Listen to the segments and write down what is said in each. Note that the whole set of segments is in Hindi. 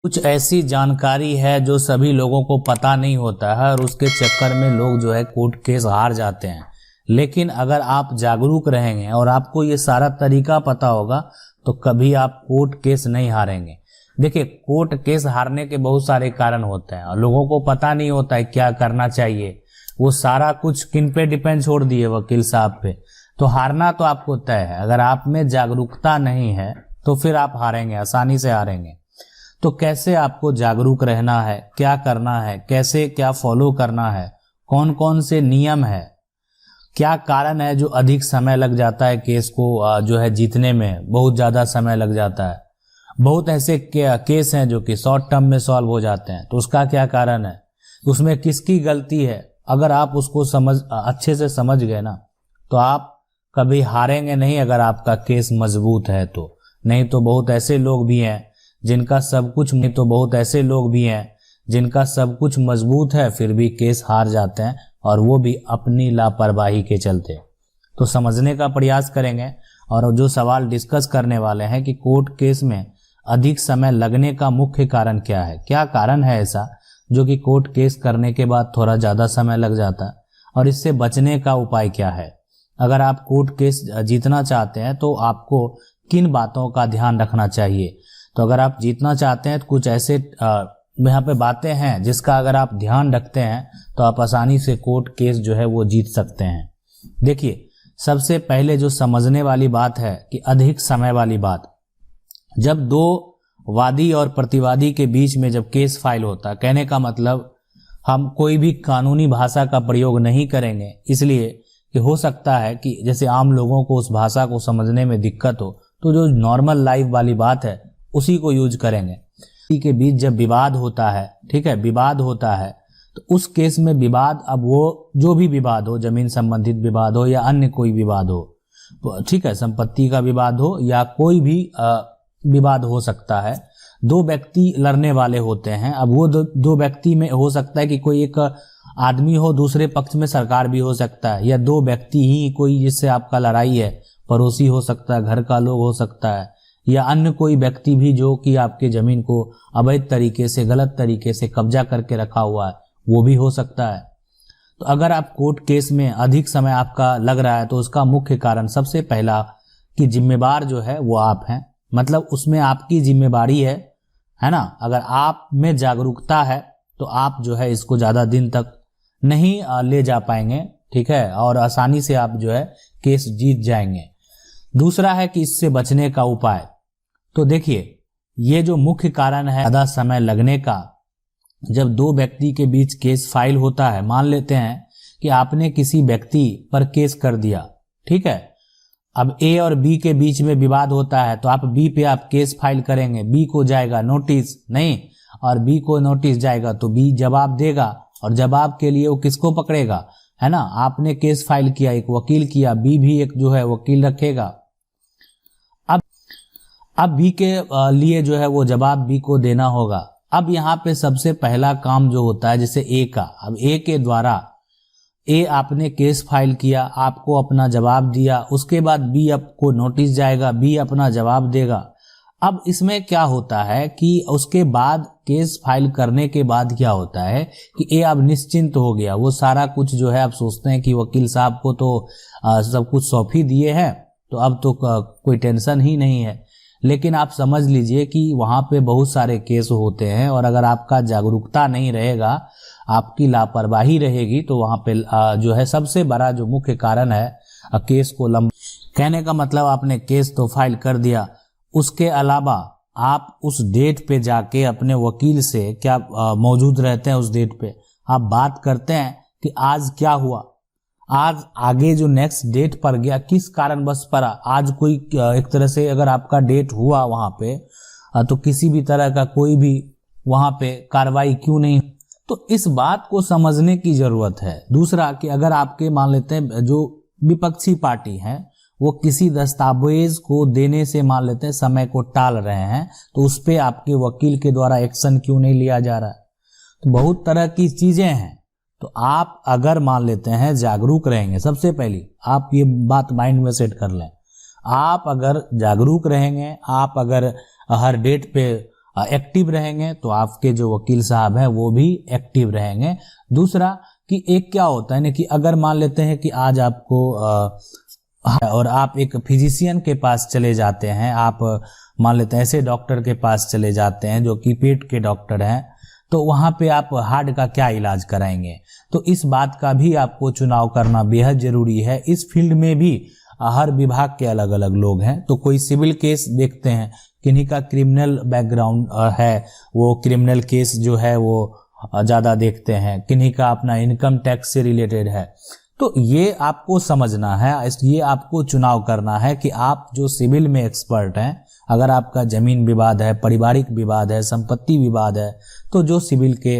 कुछ ऐसी जानकारी है जो सभी लोगों को पता नहीं होता है और उसके चक्कर में लोग जो है कोर्ट केस हार जाते हैं। लेकिन अगर आप जागरूक रहेंगे और आपको ये सारा तरीका पता होगा तो कभी आप कोर्ट केस नहीं हारेंगे। देखिए, कोर्ट केस हारने के बहुत सारे कारण होते हैं और लोगों को पता नहीं होता है क्या करना चाहिए। वो सारा कुछ किन पे डिपेंड छोड़ दिए, वकील साहब पे। तो हारना तो आपको तय है। अगर आप में जागरूकता नहीं है तो फिर आप हारेंगे, आसानी से हारेंगे। तो कैसे आपको जागरूक रहना है, क्या करना है, कैसे क्या फॉलो करना है, कौन कौन से नियम है, क्या कारण है जो अधिक समय लग जाता है केस को जो है जीतने में, बहुत ज़्यादा समय लग जाता है। बहुत ऐसे केस हैं जो कि शॉर्ट टर्म में सॉल्व हो जाते हैं, तो उसका क्या कारण है, उसमें किसकी गलती है। अगर आप उसको अच्छे से समझ गए ना तो आप कभी हारेंगे नहीं, अगर आपका केस मजबूत है तो। नहीं तो बहुत ऐसे लोग भी हैं जिनका सब कुछ मजबूत है फिर भी केस हार जाते हैं, और वो भी अपनी लापरवाही के चलते। तो समझने का प्रयास करेंगे और जो सवाल डिस्कस करने वाले हैं कि कोर्ट केस में अधिक समय लगने का मुख्य कारण क्या है, क्या कारण है ऐसा जो कि कोर्ट केस करने के बाद थोड़ा ज़्यादा समय लग जाता है, और इससे बचने का उपाय क्या है। अगर आप कोर्ट केस जीतना चाहते हैं तो आपको किन बातों का ध्यान रखना चाहिए। तो अगर आप जीतना चाहते हैं तो कुछ ऐसे यहाँ पे बातें हैं जिसका अगर आप ध्यान रखते हैं तो आप आसानी से कोर्ट केस जो है वो जीत सकते हैं। देखिए, सबसे पहले जो समझने वाली बात है कि अधिक समय वाली बात, जब दो वादी और प्रतिवादी के बीच में जब केस फाइल होता, कहने का मतलब हम कोई भी कानूनी भाषा का प्रयोग नहीं करेंगे, इसलिए कि हो सकता है कि जैसे आम लोगों को उस भाषा को समझने में दिक्कत हो, तो जो नॉर्मल लाइफ वाली बात है उसी को यूज करेंगे। के बीच जब विवाद होता है, ठीक है, विवाद होता है, तो उस केस में विवाद, अब वो जो भी विवाद हो, जमीन संबंधित विवाद हो या अन्य कोई विवाद हो, ठीक है, संपत्ति का विवाद हो या कोई भी विवाद हो सकता है। दो व्यक्ति लड़ने वाले होते हैं। अब वो दो व्यक्ति में हो सकता है कि कोई एक आदमी हो, दूसरे पक्ष में सरकार भी हो सकता है, या दो व्यक्ति ही कोई जिससे आपका लड़ाई है, पड़ोसी हो सकता है, घर का लोग हो सकता है, या अन्य कोई व्यक्ति भी जो कि आपके जमीन को अवैध तरीके से, गलत तरीके से कब्जा करके रखा हुआ है, वो भी हो सकता है। तो अगर आप कोर्ट केस में अधिक समय आपका लग रहा है तो उसका मुख्य कारण सबसे पहला कि जिम्मेवार जो है वो आप हैं, मतलब उसमें आपकी जिम्मेवारी है ना। अगर आप में जागरूकता है तो आप जो है इसको ज़्यादा दिन तक नहीं ले जा पाएंगे, ठीक है, और आसानी से आप जो है केस जीत जाएंगे। दूसरा है कि इससे बचने का उपाय। तो देखिए, ये जो मुख्य कारण है ज़्यादा समय लगने का, जब दो व्यक्ति के बीच केस फाइल होता है, मान लेते हैं कि आपने किसी व्यक्ति पर केस कर दिया, ठीक है, अब ए और बी के बीच में विवाद होता है, तो आप बी पे आप केस फाइल करेंगे, बी को जाएगा नोटिस नहीं, और बी को नोटिस जाएगा तो बी जवाब देगा, और जवाब के लिए वो किसको पकड़ेगा, है ना। आपने केस फाइल किया, एक वकील किया, बी भी एक जो है वकील रखेगा। अब बी के लिए जो है वो जवाब बी को देना होगा। अब यहाँ पे सबसे पहला काम जो होता है जैसे ए का, अब ए के द्वारा आपने केस फाइल किया, आपको अपना जवाब दिया, उसके बाद बी आपको नोटिस जाएगा, बी अपना जवाब देगा। अब इसमें क्या होता है कि उसके बाद केस फाइल करने के बाद क्या होता है कि ए अब निश्चिंत हो गया, वो सारा कुछ जो है आप सोचते हैं कि वकील साहब को तो सब कुछ सौंप ही दिए हैं, तो अब तो कोई टेंशन ही नहीं है। लेकिन आप समझ लीजिए कि वहाँ पे बहुत सारे केस होते हैं, और अगर आपका जागरूकता नहीं रहेगा, आपकी लापरवाही रहेगी, तो वहाँ पे जो है सबसे बड़ा जो मुख्य कारण है केस को कहने का मतलब आपने केस तो फाइल कर दिया, उसके अलावा आप उस डेट पे जाके अपने वकील से क्या मौजूद रहते हैं, उस डेट पे आप बात करते हैं कि आज क्या हुआ, आज आगे जो नेक्स्ट डेट पर गया किस कारण बस पड़ा, आज कोई एक तरह से अगर आपका डेट हुआ वहां पे तो किसी भी तरह का कोई भी वहां पे कार्रवाई क्यों नहीं, तो इस बात को समझने की जरूरत है। दूसरा कि अगर आपके मान लेते हैं जो विपक्षी पार्टी है वो किसी दस्तावेज को देने से मान लेते हैं समय को टाल रहे हैं, तो उस पे आपके वकील के द्वारा एक्शन क्यों नहीं लिया जा रहा है। तो बहुत तरह की चीजें हैं। तो आप अगर मान लेते हैं जागरूक रहेंगे, सबसे पहली आप ये बात माइंड में सेट कर लें, आप अगर जागरूक रहेंगे, आप अगर हर डेट पे एक्टिव रहेंगे तो आपके जो वकील साहब हैं वो भी एक्टिव रहेंगे। दूसरा कि एक क्या होता है ना कि अगर मान लेते हैं कि आज आपको और आप एक फिजिशियन के पास चले जाते हैं, आप मान लेते हैं ऐसे डॉक्टर के पास चले जाते हैं जो कि पेट के डॉक्टर हैं, तो वहाँ पे आप हार्ट का क्या इलाज कराएंगे। तो इस बात का भी आपको चुनाव करना बेहद जरूरी है। इस फील्ड में भी हर विभाग के अलग अलग लोग हैं। तो कोई सिविल केस देखते हैं, किन्हीं का क्रिमिनल बैकग्राउंड है, वो क्रिमिनल केस जो है वो ज़्यादा देखते हैं, किन्हीं का अपना इनकम टैक्स से रिलेटेड है। तो ये आपको समझना है, ये आपको चुनाव करना है कि आप जो सिविल में एक्सपर्ट हैं, अगर आपका जमीन विवाद है, पारिवारिक विवाद है, संपत्ति विवाद है, तो जो सिविल के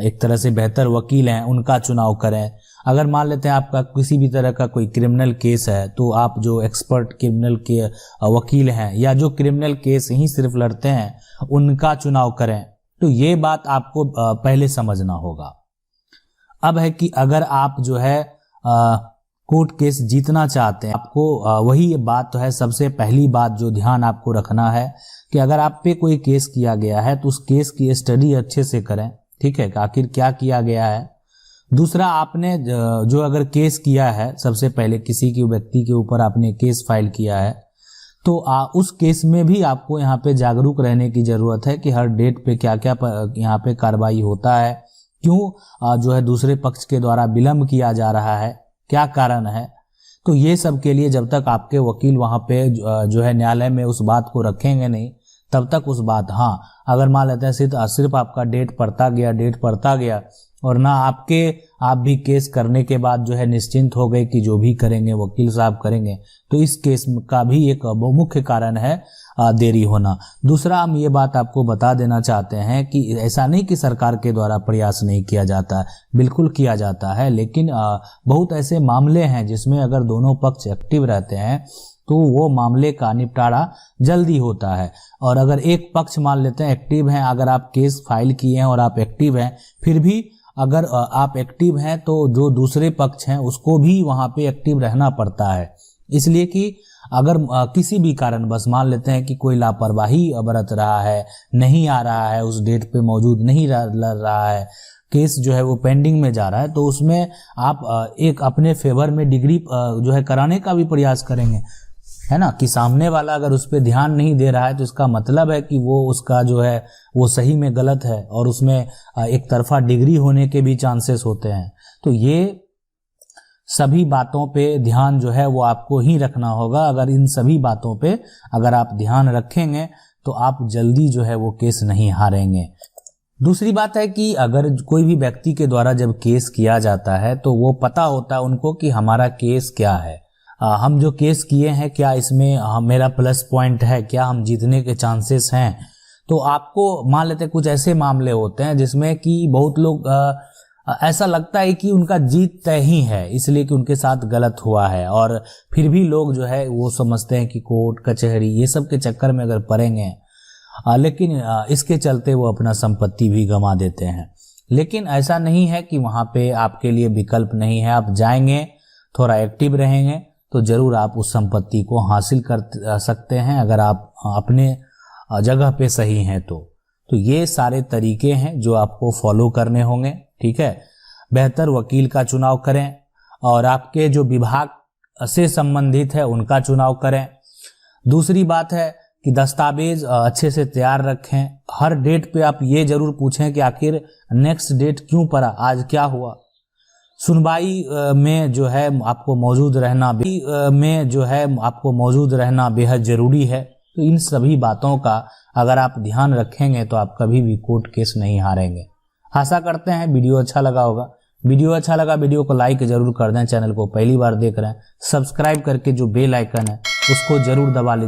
एक तरह से बेहतर वकील हैं उनका चुनाव करें। अगर मान लेते हैं आपका किसी भी तरह का कोई क्रिमिनल केस है तो आप जो एक्सपर्ट क्रिमिनल के वकील हैं या जो क्रिमिनल केस ही सिर्फ लड़ते हैं उनका चुनाव करें। तो ये बात आपको पहले समझना होगा। अब है कि अगर आप जो है कोर्ट केस जीतना चाहते हैं, आपको वही बात तो है, सबसे पहली बात जो ध्यान आपको रखना है कि अगर आप पे कोई केस किया गया है तो उस केस की स्टडी अच्छे से करें, ठीक है, आखिर क्या किया गया है। दूसरा, आपने जो अगर केस किया है, सबसे पहले किसी की व्यक्ति के ऊपर आपने केस फाइल किया है तो उस केस में भी आपको यहाँ पे जागरूक रहने की जरूरत है कि हर डेट पे क्या क्या यहाँ पे कार्रवाई होता है, क्यों जो है दूसरे पक्ष के द्वारा विलंब किया जा रहा है, क्या कारण है। तो ये सब के लिए जब तक आपके वकील वहाँ पे जो है न्यायालय में उस बात को रखेंगे नहीं, तब तक उस बात, हाँ अगर मान लेते हैं सिर्फ आपका डेट पड़ता गया और ना आप भी केस करने के बाद जो है निश्चिंत हो गए कि जो भी करेंगे वकील साहब करेंगे, तो इस केस का भी एक मुख्य कारण है देरी होना। दूसरा, हम ये बात आपको बता देना चाहते हैं कि ऐसा नहीं कि सरकार के द्वारा प्रयास नहीं किया जाता, बिल्कुल किया जाता है, लेकिन बहुत ऐसे मामले हैं जिसमें अगर दोनों पक्ष एक्टिव रहते हैं तो वो मामले का निपटारा जल्दी होता है। और अगर एक पक्ष मान लेते हैं एक्टिव हैं, अगर आप केस फाइल किए हैं और आप एक्टिव हैं, फिर भी अगर आप एक्टिव हैं तो जो दूसरे पक्ष हैं उसको भी वहाँ पे एक्टिव रहना पड़ता है, इसलिए कि अगर किसी भी कारण बस मान लेते हैं कि कोई लापरवाही बरत रहा है, नहीं आ रहा है, उस डेट पे मौजूद नहीं लड़ रहा है, केस जो है वो पेंडिंग में जा रहा है, तो उसमें आप एक अपने फेवर में डिग्री जो है कराने का भी प्रयास करेंगे, है ना, कि सामने वाला अगर उस पर ध्यान नहीं दे रहा है तो इसका मतलब है कि वो उसका जो है वो सही में गलत है और उसमें एक तरफा डिग्री होने के भी चांसेस होते हैं। तो ये सभी बातों पे ध्यान जो है वो आपको ही रखना होगा। अगर इन सभी बातों पे अगर आप ध्यान रखेंगे तो आप जल्दी जो है वो केस नहीं हारेंगे। दूसरी बात है कि अगर कोई भी व्यक्ति के द्वारा जब केस किया जाता है तो वो पता होता है उनको कि हमारा केस क्या है, हम जो केस किए हैं क्या इसमें मेरा प्लस पॉइंट है, क्या हम जीतने के चांसेस हैं। तो आपको मान लेते हैं कुछ ऐसे मामले होते हैं जिसमें कि बहुत लोग ऐसा लगता है कि उनका जीत तय ही है, इसलिए कि उनके साथ गलत हुआ है, और फिर भी लोग जो है वो समझते हैं कि कोर्ट कचहरी ये सब के चक्कर में अगर पड़ेंगे, लेकिन इसके चलते वो अपना संपत्ति भी गंवा देते हैं। लेकिन ऐसा नहीं है कि वहाँ पे आपके लिए विकल्प नहीं है, आप जाएंगे, थोड़ा एक्टिव रहेंगे तो जरूर आप उस संपत्ति को हासिल कर सकते हैं, अगर आप अपने जगह पे सही हैं तो ये सारे तरीके हैं जो आपको फॉलो करने होंगे, ठीक है। बेहतर वकील का चुनाव करें और आपके जो विभाग से संबंधित है उनका चुनाव करें। दूसरी बात है कि दस्तावेज अच्छे से तैयार रखें। हर डेट पे आप ये जरूर पूछें कि आखिर नेक्स्ट डेट क्यों पड़ा, आज क्या हुआ। सुनवाई में जो है आपको मौजूद रहना बेहद जरूरी है। तो इन सभी बातों का अगर आप ध्यान रखेंगे तो आप कभी भी कोर्ट केस नहीं हारेंगे। आशा करते हैं वीडियो अच्छा लगा होगा। वीडियो को लाइक जरूर कर दें। चैनल को पहली बार देख रहे हैं, सब्सक्राइब करके जो बेल आइकन है उसको जरूर दबा लीजिए।